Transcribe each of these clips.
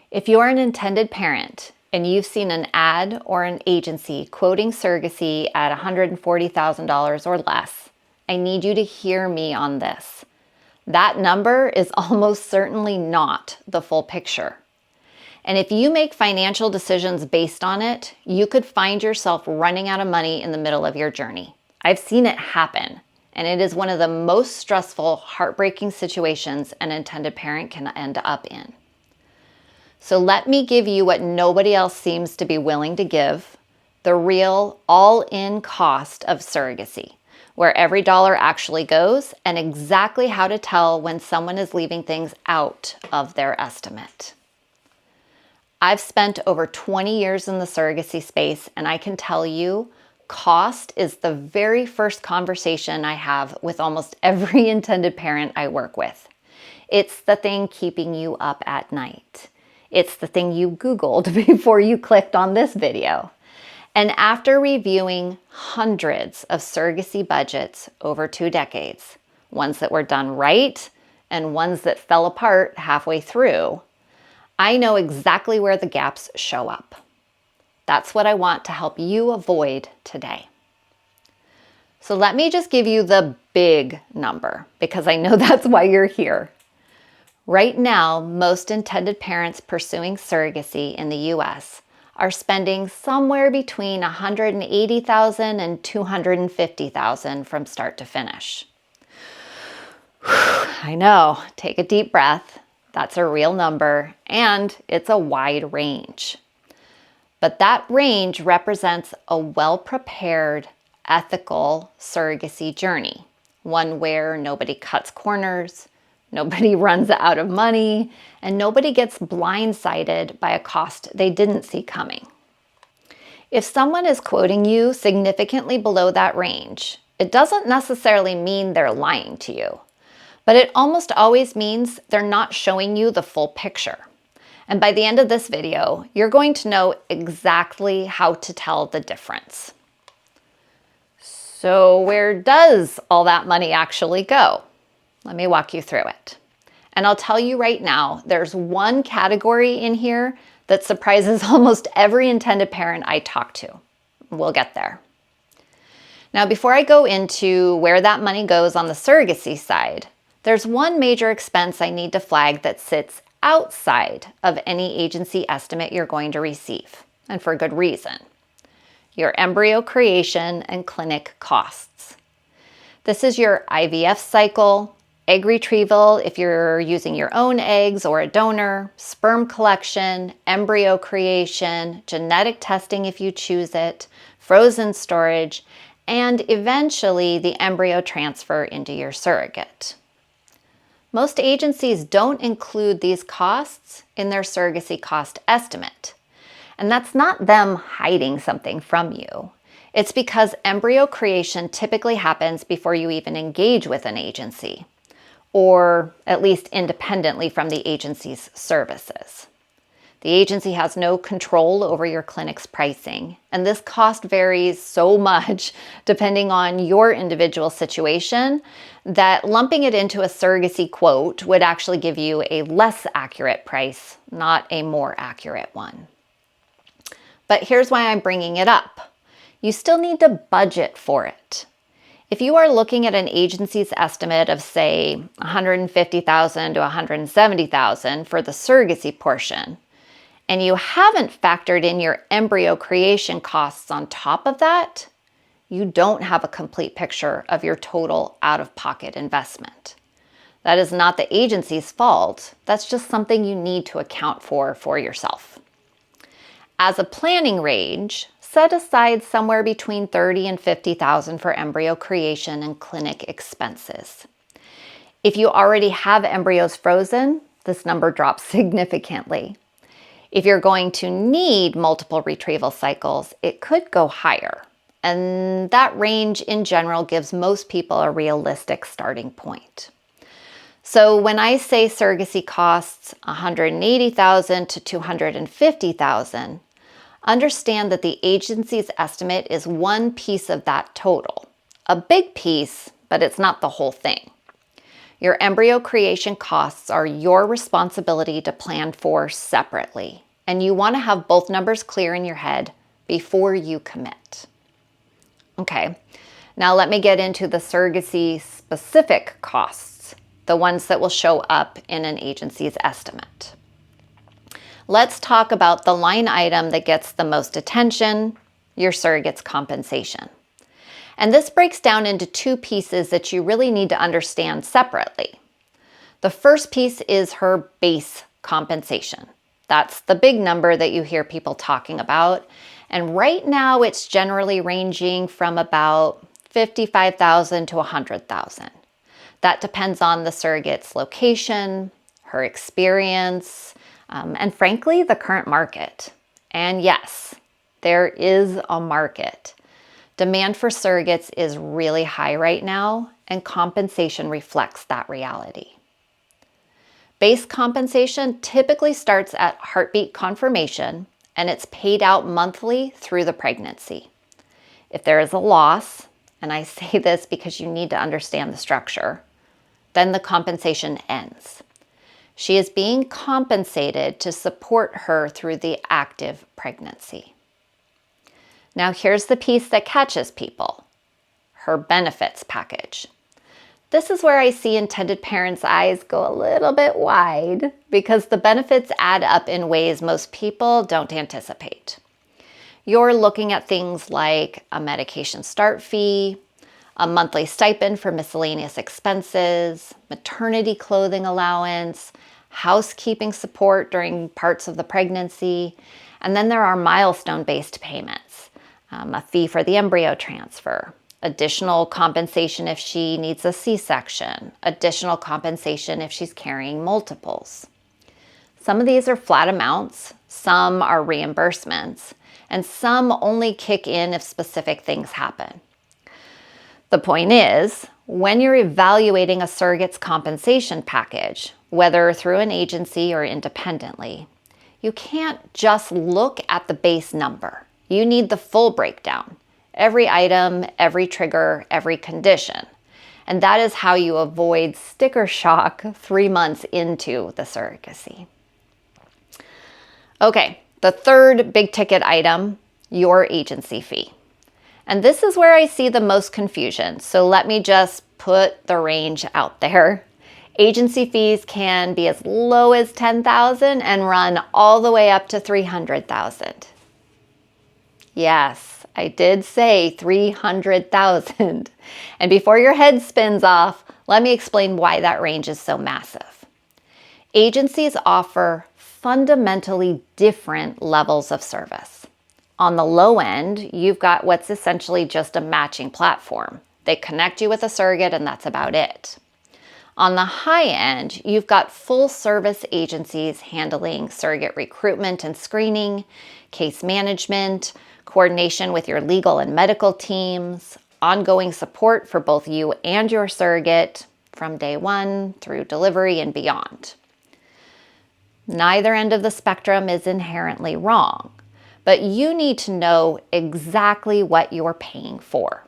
If you're an intended parent and you've seen an ad or an agency quoting surrogacy at $140,000 or less, I need you to hear me on this. That number is almost certainly not the full picture. And if you make financial decisions based on it, you could find yourself running out of money in the middle of your journey. I've seen it happen, and it is one of the most stressful, heartbreaking situations an intended parent can end up in. So let me give you what nobody else seems to be willing to give, the real all-in cost of surrogacy, where every dollar actually goes, and exactly how to tell when someone is leaving things out of their estimate. I've spent over 20 years in the surrogacy space, and I can tell you, cost is the very first conversation I have with almost every intended parent I work with. It's the thing keeping you up at night. It's the thing you Googled before you clicked on this video. And after reviewing hundreds of surrogacy budgets over 2 decades, ones that were done right and ones that fell apart halfway through, I know exactly where the gaps show up. That's what I want to help you avoid today. So let me just give you the big number, because I know that's why you're here. Right now, most intended parents pursuing surrogacy in the US are spending somewhere between $180,000 and $250,000 from start to finish. I know, take a deep breath. That's a real number, and it's a wide range. But that range represents a well-prepared, ethical surrogacy journey, one where nobody cuts corners, nobody runs out of money, and nobody gets blindsided by a cost they didn't see coming. If someone is quoting you significantly below that range, it doesn't necessarily mean they're lying to you, but it almost always means they're not showing you the full picture. And by the end of this video, you're going to know exactly how to tell the difference. So where does all that money actually go? Let me walk you through it. And I'll tell you right now, there's one category in here that surprises almost every intended parent I talk to. We'll get there. Now, before I go into where that money goes on the surrogacy side, there's one major expense I need to flag that sits outside of any agency estimate you're going to receive, and for good reason. Your embryo creation and clinic costs. This is your IVF cycle, egg retrieval if you're using your own eggs or a donor, sperm collection, embryo creation, genetic testing if you choose it, frozen storage, and eventually the embryo transfer into your surrogate. Most agencies don't include these costs in their surrogacy cost estimate. And that's not them hiding something from you. It's because embryo creation typically happens before you even engage with an agency, or at least independently from the agency's services. The agency has no control over your clinic's pricing, and this cost varies so much depending on your individual situation that lumping it into a surrogacy quote would actually give you a less accurate price, not a more accurate one. But here's why I'm bringing it up. You still need to budget for it. If you are looking at an agency's estimate of, say, $150,000 to $170,000 for the surrogacy portion, and you haven't factored in your embryo creation costs on top of that, you don't have a complete picture of your total out-of-pocket investment. That is not the agency's fault. That's just something you need to account for yourself. As a planning range, set aside somewhere between $30,000 and $50,000 for embryo creation and clinic expenses. If you already have embryos frozen, this number drops significantly. If you're going to need multiple retrieval cycles, it could go higher. And that range in general gives most people a realistic starting point. So when I say surrogacy costs $180,000 to $250,000, understand that the agency's estimate is one piece of that total. A big piece, but it's not the whole thing. Your embryo creation costs are your responsibility to plan for separately, and you want to have both numbers clear in your head before you commit. Okay, now let me get into the surrogacy specific costs, the ones that will show up in an agency's estimate. Let's talk about the line item that gets the most attention, your surrogate's compensation. And this breaks down into two pieces that you really need to understand separately. The first piece is her base compensation. That's the big number that you hear people talking about. And right now it's generally ranging from about $55,000 to $100,000. That depends on the surrogate's location, her experience, and frankly, the current market. And yes, there is a market. Demand for surrogates is really high right now, and compensation reflects that reality. Base compensation typically starts at heartbeat confirmation, and it's paid out monthly through the pregnancy. If there is a loss, and I say this because you need to understand the structure, then the compensation ends. She is being compensated to support her through the active pregnancy. Now here's the piece that catches people, her benefits package. This is where I see intended parents' eyes go a little bit wide because the benefits add up in ways most people don't anticipate. You're looking at things like a medication start fee, a monthly stipend for miscellaneous expenses, maternity clothing allowance, housekeeping support during parts of the pregnancy, and then there are milestone-based payments. A fee for the embryo transfer, additional compensation if she needs a C-section, additional compensation if she's carrying multiples. Some of these are flat amounts, some are reimbursements, and some only kick in if specific things happen. The point is, when you're evaluating a surrogate's compensation package, whether through an agency or independently, you can't just look at the base number. You need the full breakdown, every item, every trigger, every condition. And that is how you avoid sticker shock 3 months into the surrogacy. Okay, the third big ticket item, your agency fee. And this is where I see the most confusion. So let me just put the range out there. Agency fees can be as low as $10,000 and run all the way up to $300,000. Yes, I did say $300,000. And before your head spins off, let me explain why that range is so massive. Agencies offer fundamentally different levels of service. On the low end, you've got what's essentially just a matching platform. They connect you with a surrogate and that's about it. On the high end, you've got full service agencies handling surrogate recruitment and screening, case management, coordination with your legal and medical teams, ongoing support for both you and your surrogate from day one through delivery and beyond. Neither end of the spectrum is inherently wrong, but you need to know exactly what you're paying for.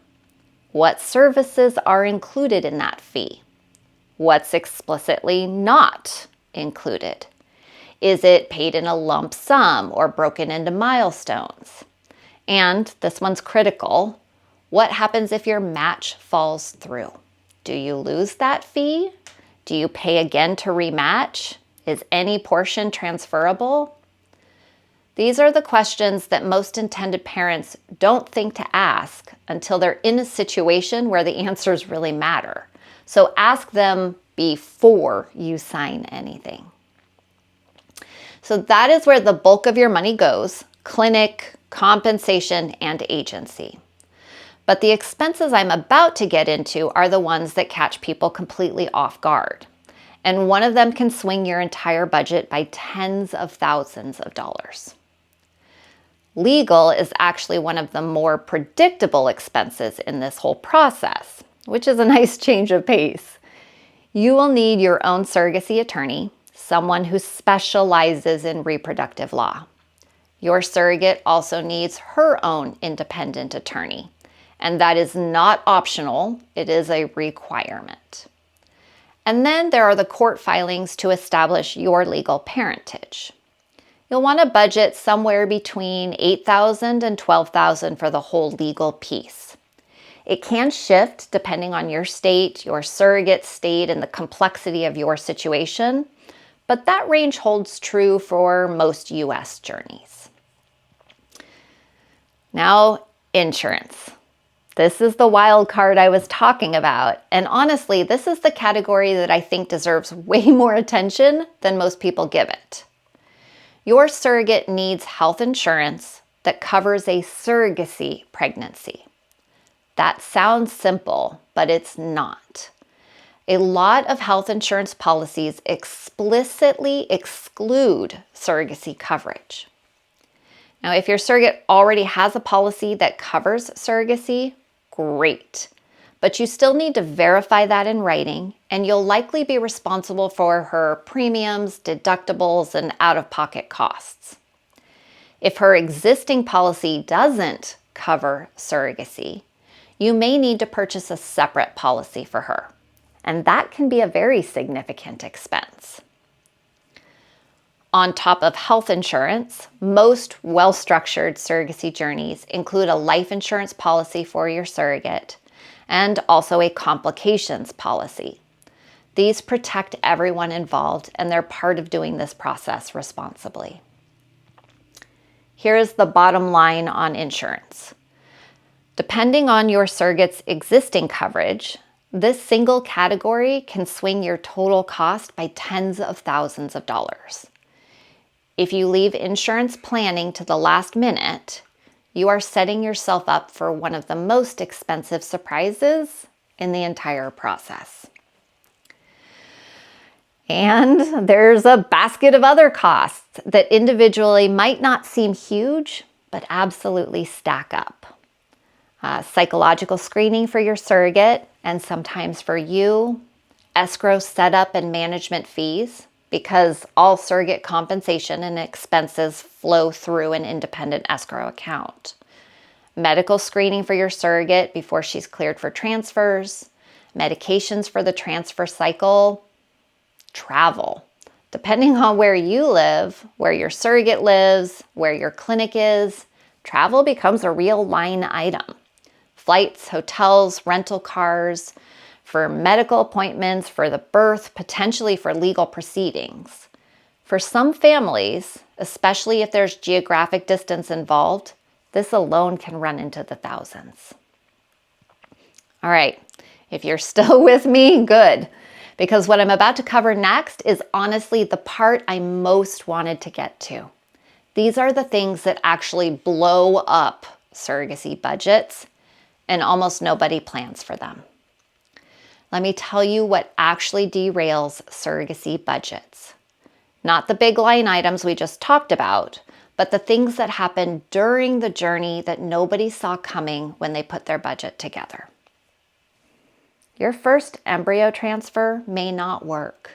What services are included in that fee? What's explicitly not included? Is it paid in a lump sum or broken into milestones? And this one's critical. What happens if your match falls through? Do you lose that fee? Do you pay again to rematch? Is any portion transferable? These are the questions that most intended parents don't think to ask until they're in a situation where the answers really matter. So ask them before you sign anything. So that is where the bulk of your money goes: clinic, compensation, and agency. But the expenses I'm about to get into are the ones that catch people completely off guard. And one of them can swing your entire budget by tens of thousands of dollars. Legal is actually one of the more predictable expenses in this whole process, which is a nice change of pace. You will need your own surrogacy attorney, someone who specializes in reproductive law. Your surrogate also needs her own independent attorney, and that is not optional, it is a requirement. And then there are the court filings to establish your legal parentage. You'll want to budget somewhere between $8,000 and $12,000 for the whole legal piece. It can shift depending on your state, your surrogate state, and the complexity of your situation, but that range holds true for most U.S. journeys. Now, insurance. This is the wild card I was talking about, and honestly, this is the category that I think deserves way more attention than most people give it. Your surrogate needs health insurance that covers a surrogacy pregnancy. That sounds simple, but it's not. A lot of health insurance policies explicitly exclude surrogacy coverage. Now, if your surrogate already has a policy that covers surrogacy, great. But you still need to verify that in writing, and you'll likely be responsible for her premiums, deductibles, and out-of-pocket costs. If her existing policy doesn't cover surrogacy, you may need to purchase a separate policy for her, and that can be a very significant expense. On top of health insurance, most well-structured surrogacy journeys include a life insurance policy for your surrogate and also a complications policy. These protect everyone involved, and they're part of doing this process responsibly. Here is the bottom line on insurance. Depending on your surrogate's existing coverage, this single category can swing your total cost by tens of thousands of dollars. If you leave insurance planning to the last minute, you are setting yourself up for one of the most expensive surprises in the entire process. And there's a basket of other costs that individually might not seem huge, but absolutely stack up. Psychological screening for your surrogate, and sometimes for you, escrow setup and management fees, because all surrogate compensation and expenses flow through an independent escrow account. Medical screening for your surrogate before she's cleared for transfers, medications for the transfer cycle, travel. Depending on where you live, where your surrogate lives, where your clinic is, travel becomes a real line item. Flights, hotels, rental cars, for medical appointments, for the birth, potentially for legal proceedings. For some families, especially if there's geographic distance involved, this alone can run into the thousands. All right, if you're still with me, good, because what I'm about to cover next is honestly the part I most wanted to get to. These are the things that actually blow up surrogacy budgets, and almost nobody plans for them. Let me tell you what actually derails surrogacy budgets. Not the big line items we just talked about, but the things that happen during the journey that nobody saw coming when they put their budget together. Your first embryo transfer may not work.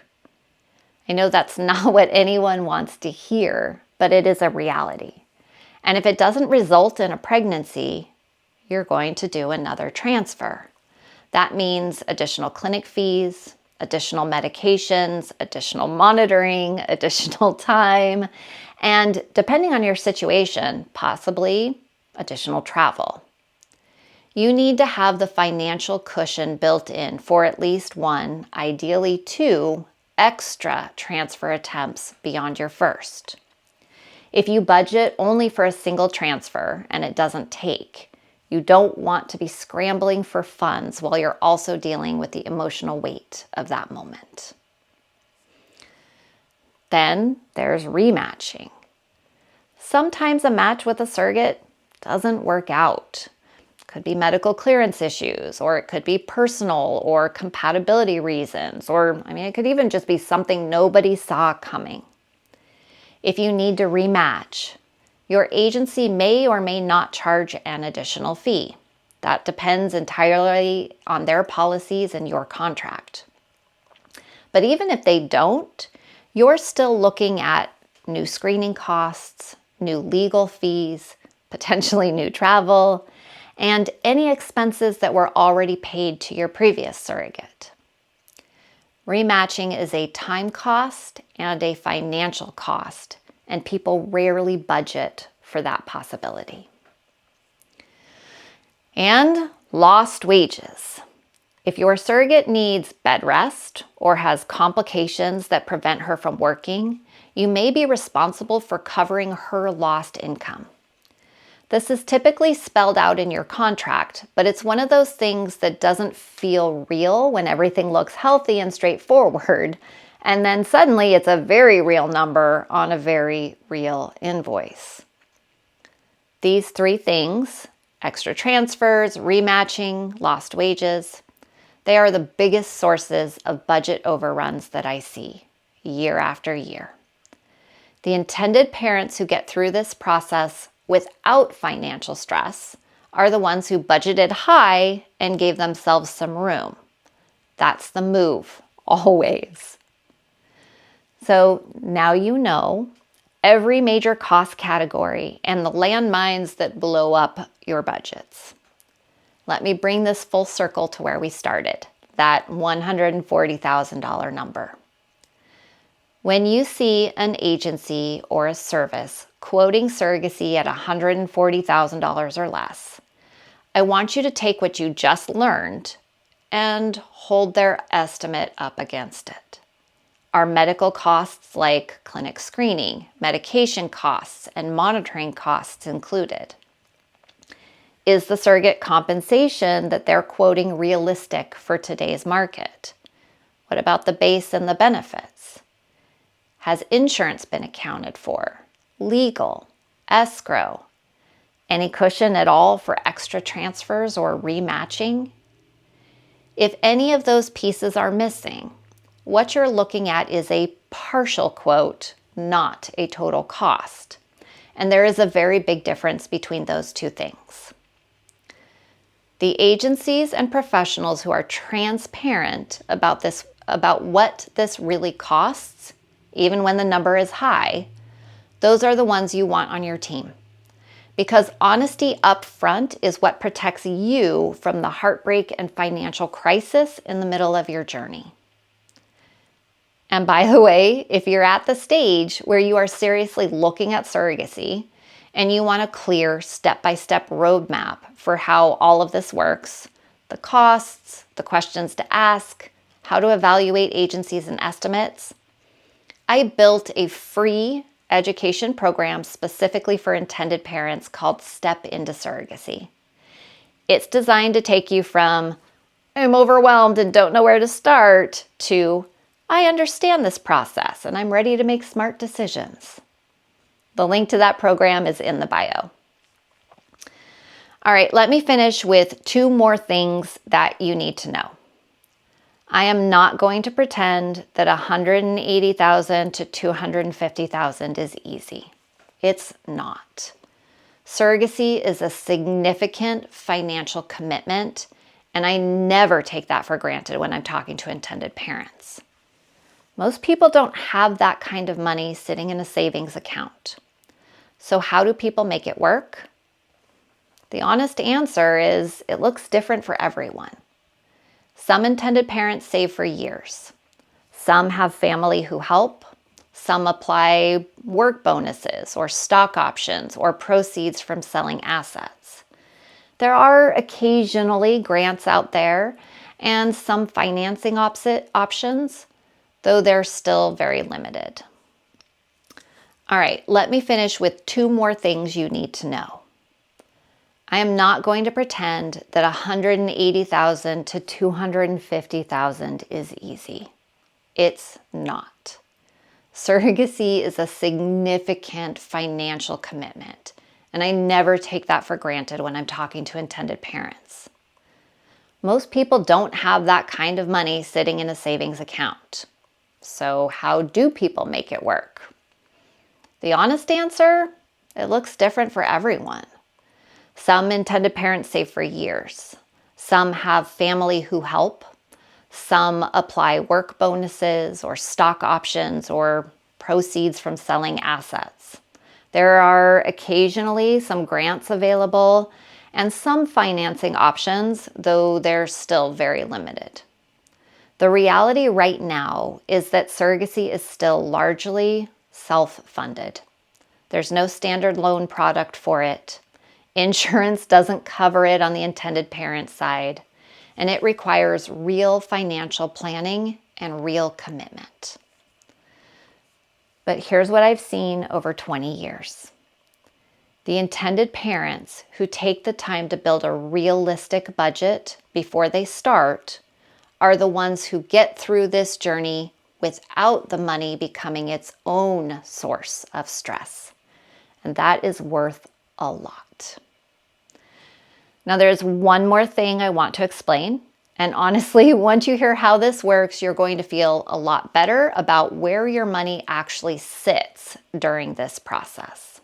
I know that's not what anyone wants to hear, but it is a reality. And if it doesn't result in a pregnancy, you're going to do another transfer. That means additional clinic fees, additional medications, additional monitoring, additional time, and depending on your situation, possibly additional travel. You need to have the financial cushion built in for at least one, ideally two, extra transfer attempts beyond your first. If you budget only for a single transfer and it doesn't take, you don't want to be scrambling for funds while you're also dealing with the emotional weight of that moment. Then there's rematching. Sometimes a match with a surrogate doesn't work out. It could be medical clearance issues, or it could be personal or compatibility reasons, or it could even just be something nobody saw coming. If you need to rematch, your agency may or may not charge an additional fee. That depends entirely on their policies and your contract. But even if they don't, you're still looking at new screening costs, new legal fees, potentially new travel, and any expenses that were already paid to your previous surrogate. Rematching is a time cost and a financial cost, and people rarely budget for that possibility. And lost wages. If your surrogate needs bed rest or has complications that prevent her from working, you may be responsible for covering her lost income. This is typically spelled out in your contract, but it's one of those things that doesn't feel real when everything looks healthy and straightforward, and then suddenly it's a very real number on a very real invoice. These three things, extra transfers, rematching, lost wages, they are the biggest sources of budget overruns that I see year after year. The intended parents who get through this process without financial stress are the ones who budgeted high and gave themselves some room. That's the move, always. So now you know every major cost category and the landmines that blow up your budgets. Let me bring this full circle to where we started, that $140,000 number. When you see an agency or a service quoting surrogacy at $140,000 or less, I want you to take what you just learned and hold their estimate up against it. Are medical costs like clinic screening, medication costs, and monitoring costs included? Is the surrogate compensation that they're quoting realistic for today's market? What about the base and the benefits? Has insurance been accounted for? Legal, escrow? Any cushion at all for extra transfers or rematching? If any of those pieces are missing, what you're looking at is a partial quote, not a total cost. And there is a very big difference between those two things. The agencies and professionals who are transparent about what this really costs, even when the number is high, those are the ones you want on your team. Because honesty up front is what protects you from the heartbreak and financial crisis in the middle of your journey. And by the way, if you're at the stage where you are seriously looking at surrogacy and you want a clear step-by-step roadmap for how all of this works, the costs, the questions to ask, how to evaluate agencies and estimates, I built a free education program specifically for intended parents called Step into Surrogacy. It's designed to take you from, I'm overwhelmed and don't know where to start, to, I understand this process and I'm ready to make smart decisions. The link to that program is in the bio. All right, let me finish with two more things that you need to know. I am not going to pretend that $180,000 to $250,000 is easy. It's not. Surrogacy is a significant financial commitment, and I never take that for granted when I'm talking to intended parents. Most people don't have that kind of money sitting in a savings account. So how do people make it work? The honest answer is it looks different for everyone. Some intended parents save for years. Some have family who help. Some apply work bonuses or stock options or proceeds from selling assets. There are occasionally grants out there and some financing options, though they're still very limited. All right, let me finish with two more things you need to know. I am not going to pretend that $180,000 to $250,000 is easy. It's not. Surrogacy is a significant financial commitment, and I never take that for granted when I'm talking to intended parents. Most people don't have that kind of money sitting in a savings account. So how do people make it work? The honest answer, it looks different for everyone. Some intended parents save for years. Some have family who help. Some apply work bonuses or stock options or proceeds from selling assets. There are occasionally some grants available and some financing options, though they're still very limited. The reality right now is that surrogacy is still largely self-funded. There's no standard loan product for it. Insurance doesn't cover it on the intended parent side, and it requires real financial planning and real commitment. But here's what I've seen over 20 years. The intended parents who take the time to build a realistic budget before they start are the ones who get through this journey without the money becoming its own source of stress. And that is worth a lot. Now, there's one more thing I want to explain. And honestly, once you hear how this works, you're going to feel a lot better about where your money actually sits during this process.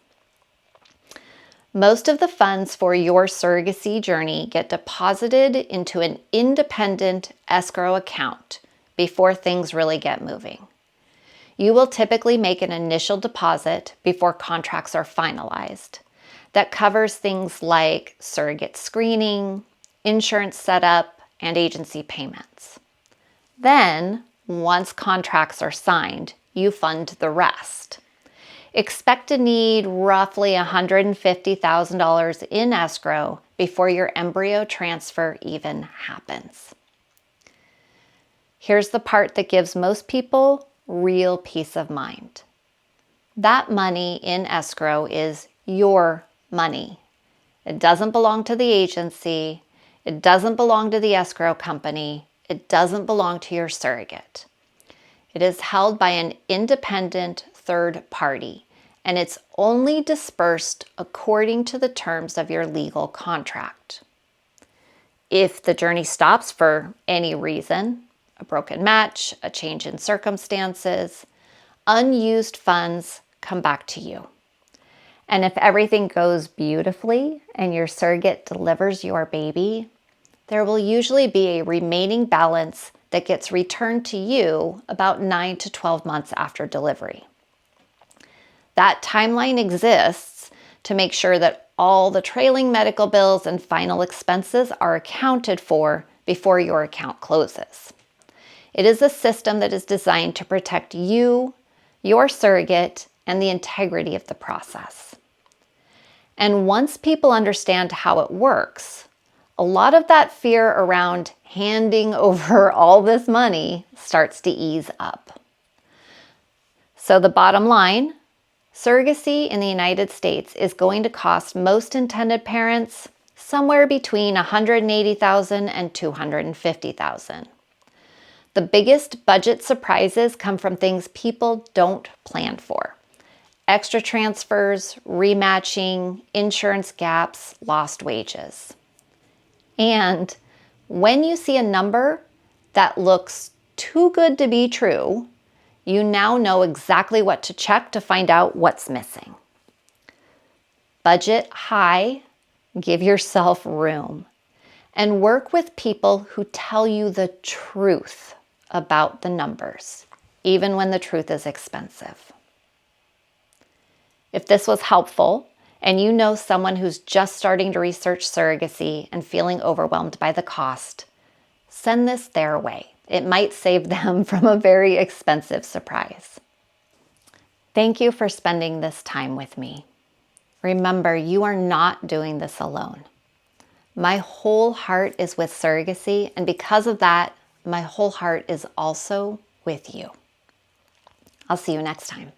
Most of the funds for your surrogacy journey get deposited into an independent escrow account before things really get moving. You will typically make an initial deposit before contracts are finalized. That covers things like surrogate screening, insurance setup, and agency payments. Then, once contracts are signed, you fund the rest. Expect to need roughly $150,000 in escrow before your embryo transfer even happens. Here's the part that gives most people real peace of mind. That money in escrow is your money. It doesn't belong to the agency. It doesn't belong to the escrow company. It doesn't belong to your surrogate. It is held by an independent third party, and it's only dispersed according to the terms of your legal contract. If the journey stops for any reason, a broken match, a change in circumstances, unused funds come back to you. And if everything goes beautifully and your surrogate delivers your baby, there will usually be a remaining balance that gets returned to you about 9 to 12 months after delivery. That timeline exists to make sure that all the trailing medical bills and final expenses are accounted for before your account closes. It is a system that is designed to protect you, your surrogate, and the integrity of the process. And once people understand how it works, a lot of that fear around handing over all this money starts to ease up. So the bottom line, surrogacy in the United States is going to cost most intended parents somewhere between $180,000 and $250,000. The biggest budget surprises come from things people don't plan for. Extra transfers, rematching, insurance gaps, lost wages. And when you see a number that looks too good to be true, you now know exactly what to check to find out what's missing. Budget high, give yourself room, and work with people who tell you the truth about the numbers, even when the truth is expensive. If this was helpful, and you know someone who's just starting to research surrogacy and feeling overwhelmed by the cost, send this their way. It might save them from a very expensive surprise. Thank you for spending this time with me. Remember, you are not doing this alone. My whole heart is with surrogacy, and because of that, my whole heart is also with you. I'll see you next time.